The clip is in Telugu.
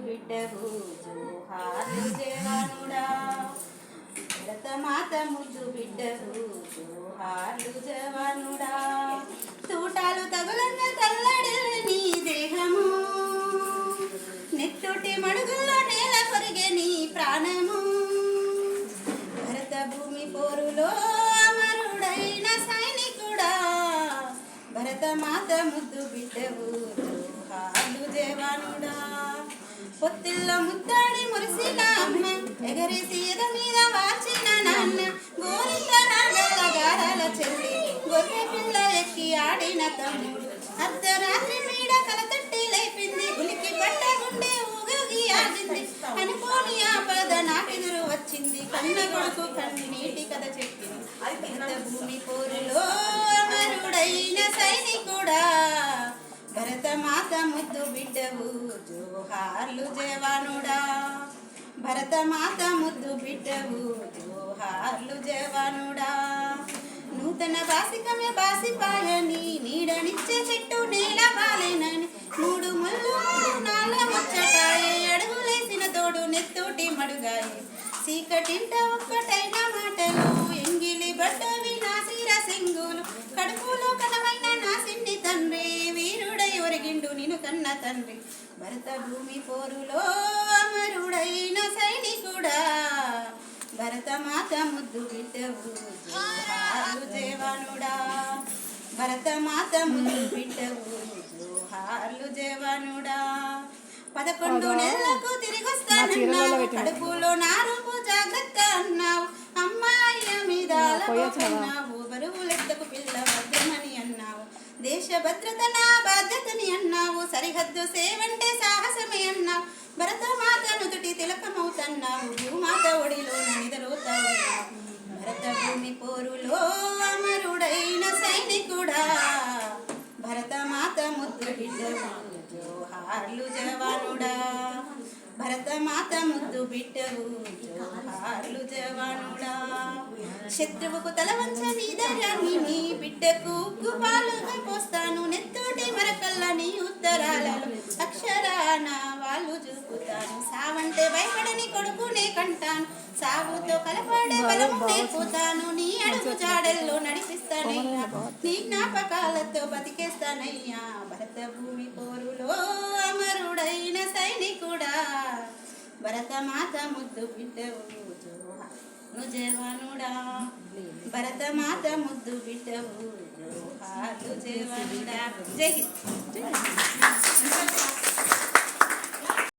బిడ్డవు జోహార్లు జవానుడా భరతమాత ముద్దు బిడ్డవు జోహార్లు జవానుడా తూటాలు తగులంగా తల్లడి నీ దేహము నెత్తుటి మడుగుల్లో నేల కొరిగే నీ ప్రాణము భరత భూమి పోరులో అమరుడైన సైనికుడా భరతమాత ముద్దు బిడ్డవు జోహార్లు జవానుడా పొత్తిల్లో ముద్దాడి మురిసిన అమ్మ ఎగరేసి ఎద మీద వాచిన నాన్న గోరింక రాగాల గారాల చెల్లి గొర్రె పిల్ల ఎక్కి ఆడిన తమ్ముడు అర్ధరాత్రి మీడ కలతట్టి లేపింది ఉలికి పట్ట గుండె ఊగగి ఆగింది అనుకోని ఆపద నాకెదురు వచ్చింది కన్న కొడుకు కన్నీటి కథ చెప్పింది భూమి పోరులో అమరుడైన సైనికుడా భరతమాత ముద్దు బిడ్డవు జోహార్లు జవానుడా భరతమాత ముద్దు బిడ్డవు జోహార్లు జవానుడా నూతన బాసికమే బాసిపాయని నీడనిచ్చే చెట్టు నేల బాలేనని మూడు ముళ్ళు నాల ముచ్చటాయే అడుగులేసిన తోడు నెత్తోటి మడుగాయే చీకటింట ఒక్కటైన మాటలు ఎంగిలి బట్టవి నా సిర సింగులు కడుపులో కనమైన నా సిన్ని తండ్రి వీరుడై ఒరిగిండు నిన్ను కన్న తండ్రి భరత భూమి పోరులో అమరుడైన సైనికుడా భరతమాత ముద్దు బిడ్డవు జోహార్లు జవానుడా భరతమాత ముద్దు బిడ్డవు జోహార్లు జవానుడా 11 నెలలకు తిరిగొస్తానన్నావు కడుపులో నా రూపు జాగ్రత్త అన్నావు అమ్మాయిల మీద అలపోతున్నావు బరువులెత్తకు పిల్ల భద్రమని అన్నావు దేశ భద్రత నా బాధ్యతని అన్నావు సరిహద్దు సేవంటే సాహసమే అన్నావు భరతమాత నుదుటి తిలకమవుతున్నావు భూమాత ఒడిలో నిదరోతావు భరత భూమి పోరులో అమరుడైన సైనికుడా భరతమాత ముద్దు బిడ్డవు జోహార్లు జవానుడా భరతమాత ముద్దు బిడ్డవు జోహార్లు జవానుడా శత్రువుకు తల వంచని ధైర్యాన్ని నీ బిడ్డకు పాలుగా పోస్తాను నెత్తోటి మరకల్లా నీ ఉత్తరాలలో అక్షరాన వాళ్ళు చూపుతాను సావంటే భయపడని కొడుకునే కంటాను సాగుతో కలపడే బలము నేర్పుతాను నీ అడుగు జాడల్లో నడిపిస్తానయ్యా నీ జ్ఞాపకాలతో బతికేస్తానయ్యా భరత భూమి పోరులో అమరుడైన సైనికుడా భరతమాత ముద్దు బిడ్డవు జోహార్లు జవానుడా భరతమాత ముద్దు బిడ్డవు జోహార్లు జవానుడా జై హింద్